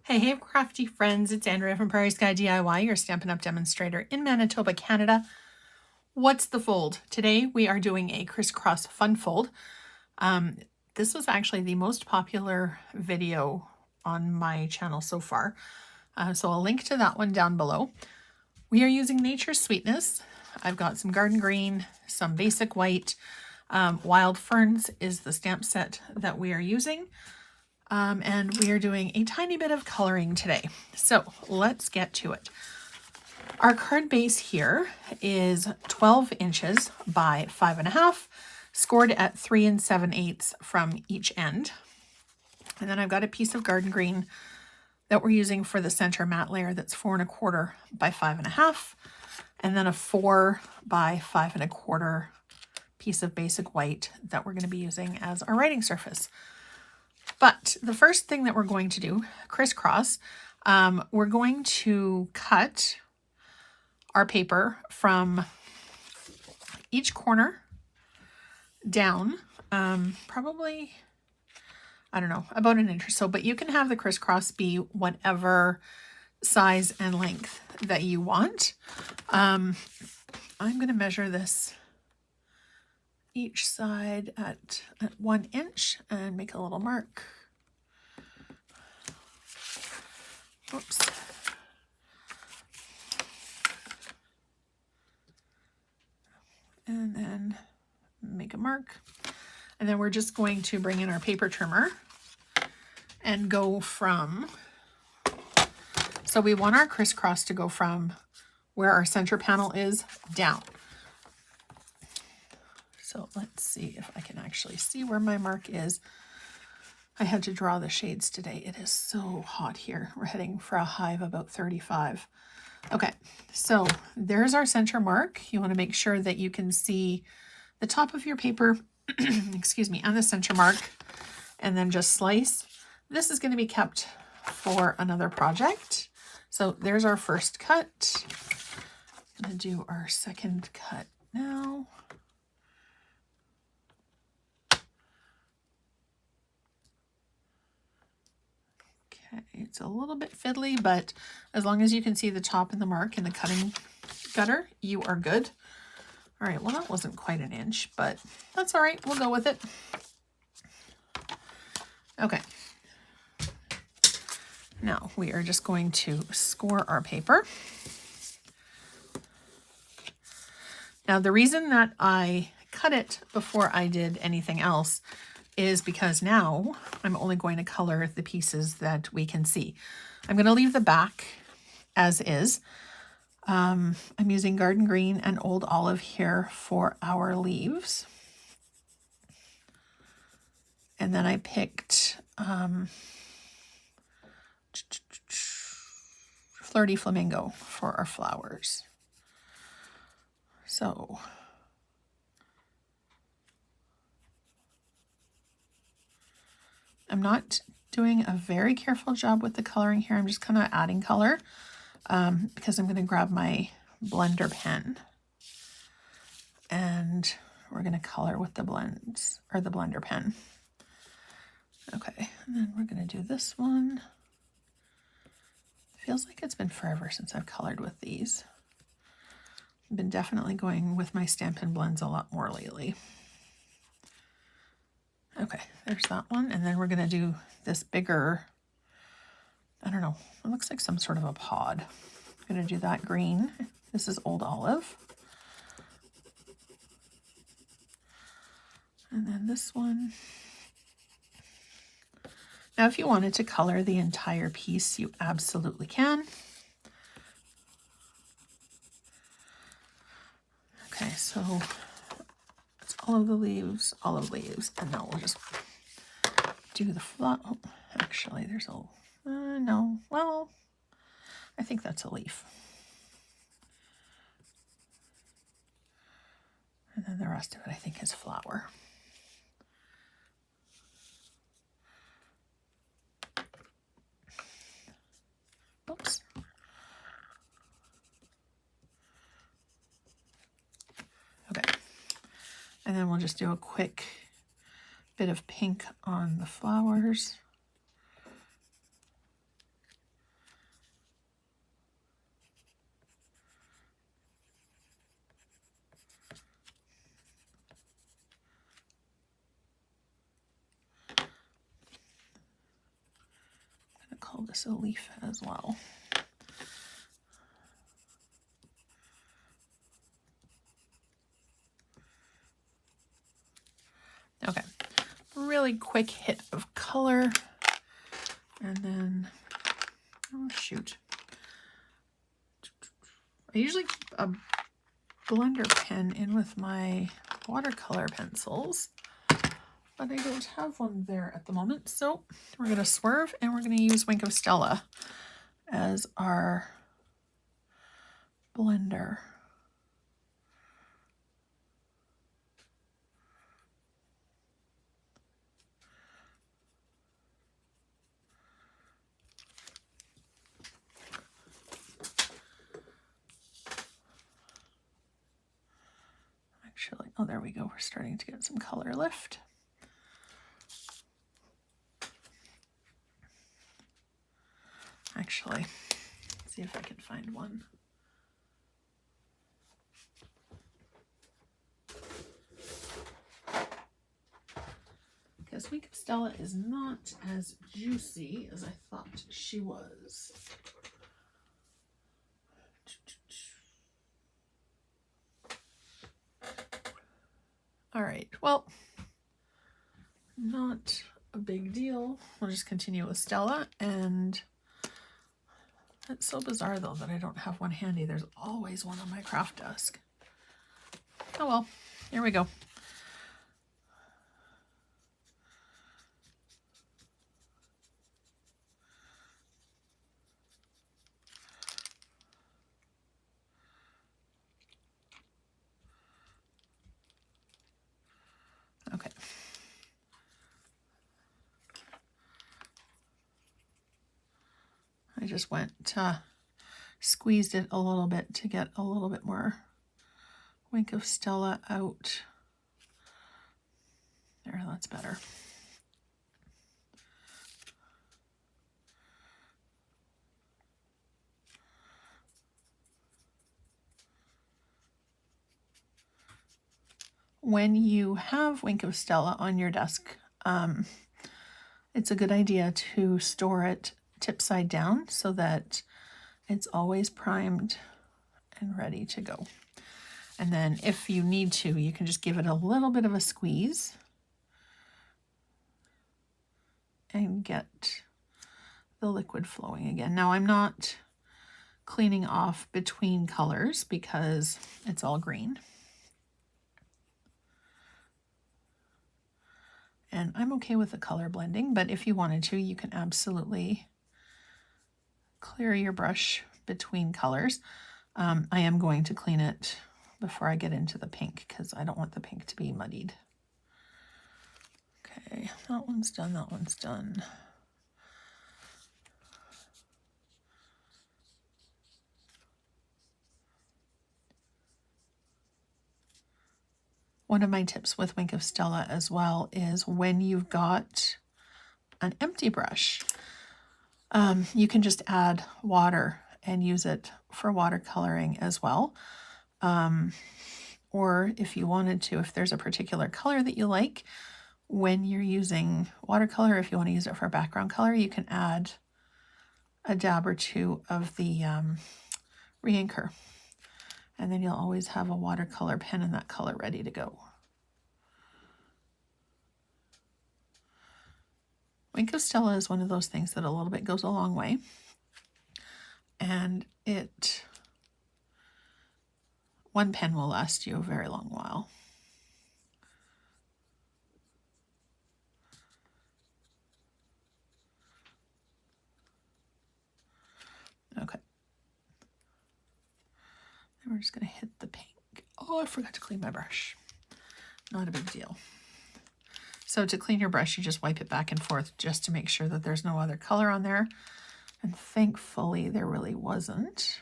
Hey, crafty friends, it's Andrea from Prairie Sky DIY, your Stampin' Up! Demonstrator in Manitoba, Canada. What's the fold? Today we are doing a crisscross fun fold. This was actually the most popular video on my channel so far, so I'll link to that one down below. We are using Nature's Sweetness. I've got some garden green, some basic white. Wild Ferns is the stamp set that we are using. And we are doing a tiny bit of coloring today. So let's get to it. Our card base here is 12 inches by 5.5, scored at 3 7/8 from each end. And then I've got a piece of garden green that we're using for the center matte layer that's 4 1/4 by 5.5, and then a 4 by 5 1/4 piece of basic white that we're going to be using as our writing surface. But the first thing that we're going to do, crisscross, we're going to cut our paper from each corner down, probably, I don't know, about an inch or so, but you can have the crisscross be whatever size and length that you want. I'm going to measure this each side at 1 inch and make a little mark. Oops. And then make a mark. And then we're just going to bring in our paper trimmer and go from, so we want our crisscross to go from where our center panel is down. So let's see if I can actually see where my mark is. I had to draw the shades today. It is so hot here. We're heading for a high of about 35. Okay, so there's our center mark. You want to make sure that you can see the top of your paper, excuse me, and the center mark, and then just slice. This is going to be kept for another project. So there's our first cut. I'm going to do our second cut now. It's a little bit fiddly, but as long as you can see the top and the mark in the cutting gutter, you are good. All right, well, that wasn't quite an inch, but that's all right. We'll go with it. Okay. Now we are just going to score our paper. Now, the reason that I cut it before I did anything else is because now I'm only going to color the pieces that we can see. I'm going to leave the back as is. I'm using garden green and old olive here for our leaves. And then I picked Flirty Flamingo for our flowers. So I'm not doing a very careful job with the coloring here. I'm just kind of adding color because I'm going to grab my blender pen and we're going to color with the blends or the blender pen. Okay, and then we're going to do this one. Feels like it's been forever since I've colored with these. I've been definitely going with my Stampin' Blends a lot more lately. Okay, there's that one. And then we're going to do this bigger, I don't know, it looks like some sort of a pod. I'm going to do that green. This is old olive. And then this one. Now, if you wanted to color the entire piece, you absolutely can. Okay, so it's olive leaves, and now we'll just do the flower. Oh, actually, there's a, no, well, I think that's a leaf. And then the rest of it, I think, is flower. Oops. Okay. And then we'll just do a quick bit of pink on the flowers. call this a leaf as well. Okay, really quick hit of color, and then, oh shoot. I usually keep a blender pen in with my watercolor pencils, but I don't have one there at the moment. So we're going to swerve, and we're going to use Wink of Stella as our blender. Actually, oh, there we go. We're starting to get some color lift. Actually, let's see if I can find one. Because Wink of Stella is not as juicy as I thought she was. All right, well, not a big deal. We'll just continue with Stella, and it's so bizarre though that I don't have one handy. There's always one on my craft desk. Oh well, here we go. Okay. I just went, squeezed it a little bit to get a little bit more Wink of Stella out. There, that's better. When you have Wink of Stella on your desk, it's a good idea to store it tip side down so that it's always primed and ready to go. And then if you need to, you can just give it a little bit of a squeeze and get the liquid flowing again. Now I'm not cleaning off between colors because it's all green. And I'm okay with the color blending, but if you wanted to, you can absolutely clear your brush between colors. I am going to clean it before I get into the pink because I don't want the pink to be muddied. Okay, that one's done, that one's done. One of my tips with Wink of Stella as well is when you've got an empty brush, you can just add water and use it for watercoloring as well. Or if you wanted to, if there's a particular color that you like, when you're using watercolor, if you want to use it for background color, you can add a dab or two of the re-inker. And then you'll always have a watercolor pen in that color ready to go. Wink of Stella is one of those things that a little bit goes a long way. And one pen will last you a very long while. Okay. And we're just going to hit the pink. Oh, I forgot to clean my brush. Not a big deal. So to clean your brush, you just wipe it back and forth just to make sure that there's no other color on there. And thankfully, there really wasn't.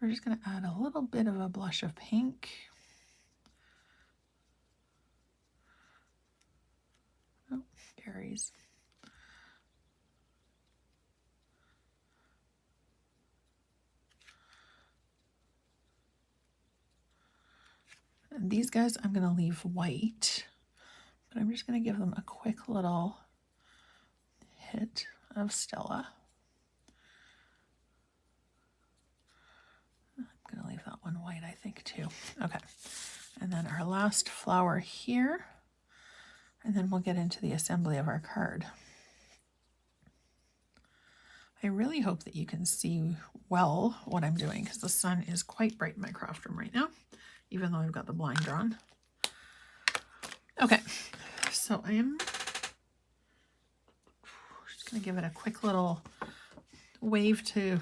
We're just going to add a little bit of a blush of pink. Oh, berries. And these guys I'm going to leave white, but I'm just going to give them a quick little hit of Stella. I'm going to leave that one white, I think, too. Okay. And then our last flower here. And then we'll get into the assembly of our card. I really hope that you can see well what I'm doing because the sun is quite bright in my craft room right now, even though I've got the blind drawn. Okay, so I am just going to give it a quick little wave to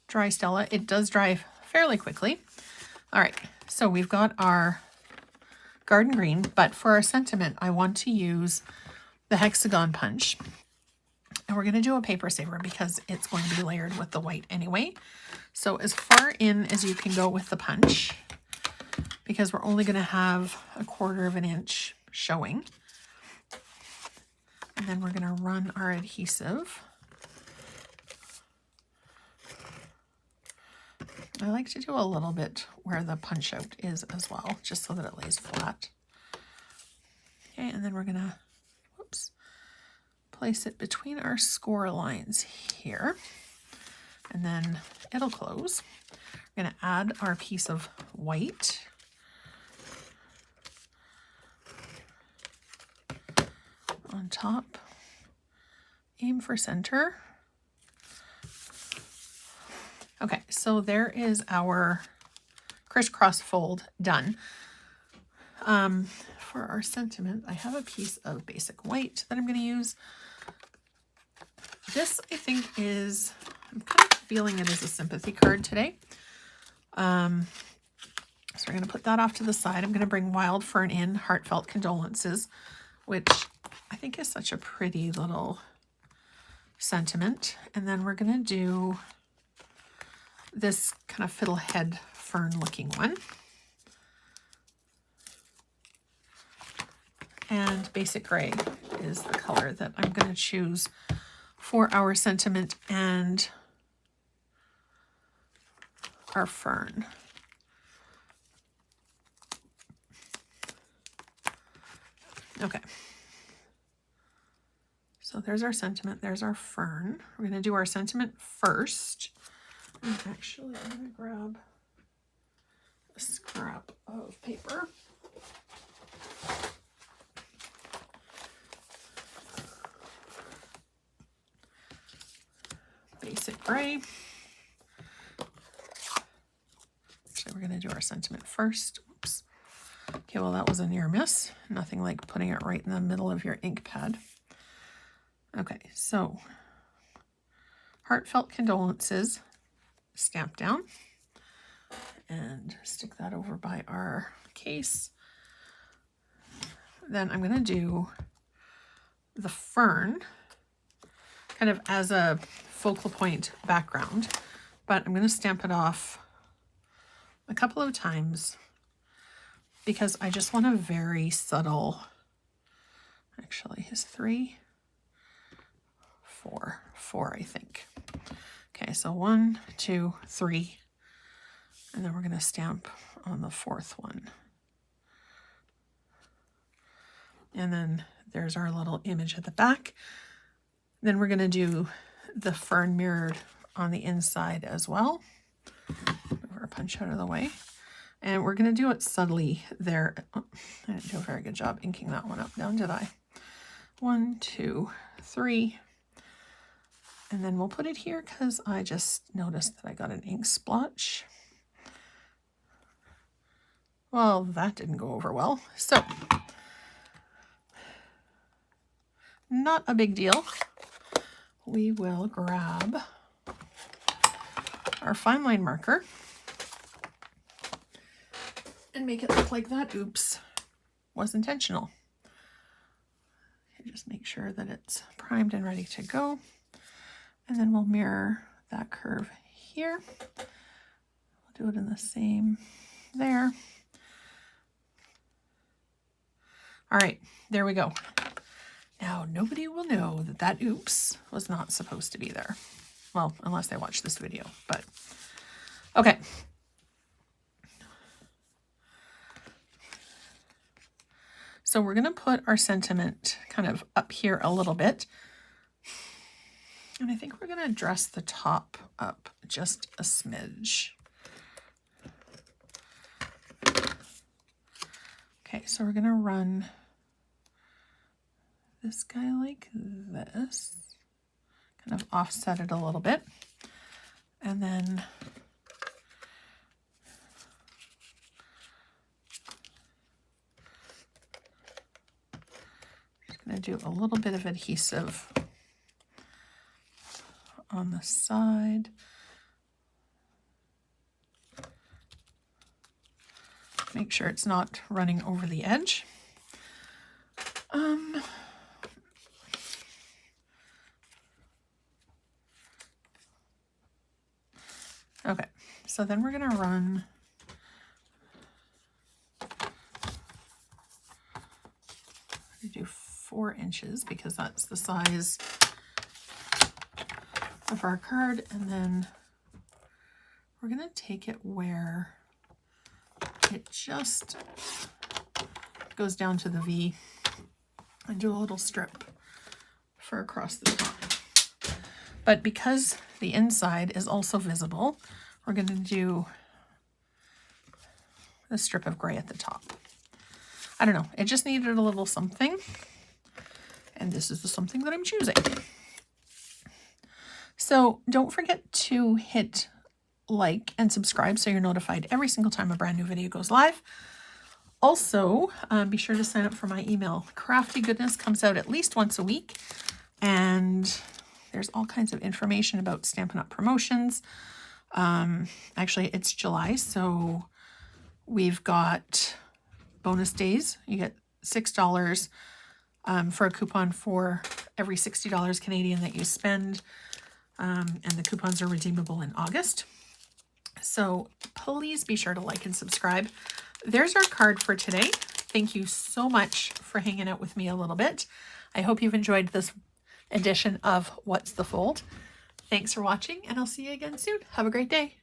dry Stella. It does dry fairly quickly. All right, so we've got our garden green, but for our sentiment, I want to use the hexagon punch. And we're going to do a paper saver because it's going to be layered with the white anyway. So as far in as you can go with the punch, because we're only going to have 1/4 of an inch showing. And then we're going to run our adhesive. I like to do a little bit where the punch out is as well, just so that it lays flat. Okay, and then we're going to, whoops, place it between our score lines here, and then it'll close. We're going to add our piece of white. On top, aim for center. Okay, so there is our crisscross fold done. For our sentiment, I have a piece of basic white that I'm going to use. This, I think, is, I'm kind of feeling it as a sympathy card today. So we're going to put that off to the side. I'm going to bring Wild Fern in, Heartfelt Condolences, which I think is such a pretty little sentiment. And then we're going to do this kind of fiddlehead fern looking one. And basic gray is the color that I'm going to choose for our sentiment and our fern. Okay. So there's our sentiment, there's our fern. We're going to do our sentiment first. And actually, I'm going to grab a scrap of paper. Basic gray. Actually, we're going to do our sentiment first. Oops. Okay, well, that was a near miss. Nothing like putting it right in the middle of your ink pad. Okay, so Heartfelt Condolences, stamp down and stick that over by our case. Then I'm going to do the fern kind of as a focal point background, but I'm going to stamp it off a couple of times because I just want a very subtle, actually is 3, 4, I think. Okay, so 1, 2, 3, and then we're going to stamp on the 4th one. And then there's our little image at the back. Then we're going to do the fern mirrored on the inside as well. Move our punch out of the way. And we're going to do it subtly there. Oh, I didn't do a very good job inking that one up now, did I? 1, 2, 3. And then we'll put it here because I just noticed that I got an ink splotch. Well, that didn't go over well. So, not a big deal. We will grab our fine line marker and make it look like that. Oops, was intentional. Okay, just make sure that it's primed and ready to go. And then we'll mirror that curve here. We'll do it in the same there. All right, there we go. Now, nobody will know that that oops was not supposed to be there. Well, unless they watch this video, but okay. So we're going to put our sentiment kind of up here a little bit. And I think we're going to dress the top up just a smidge. Okay, so we're going to run this guy like this, kind of offset it a little bit, and then just going to do a little bit of adhesive on the side. Make sure it's not running over the edge. Okay, so then we're going to run do 4 inches because that's the size of our card, and then we're going to take it where it just goes down to the V and do a little strip for across the top. But because the inside is also visible, we're going to do a strip of gray at the top. I don't know, it just needed a little something, and this is the something that I'm choosing. So don't forget to hit like and subscribe so you're notified every single time a brand new video goes live. Also, be sure to sign up for my email. Crafty Goodness comes out at least once a week, and there's all kinds of information about Stampin' Up! Promotions. Actually, it's July, so we've got bonus days. You get $6 for a coupon for every $60 Canadian that you spend, and the coupons are redeemable in August. So please be sure to like and subscribe. There's our card for today. Thank you so much for hanging out with me a little bit. I hope you've enjoyed this edition of What's the Fold. Thanks for watching, and I'll see you again soon. Have a great day.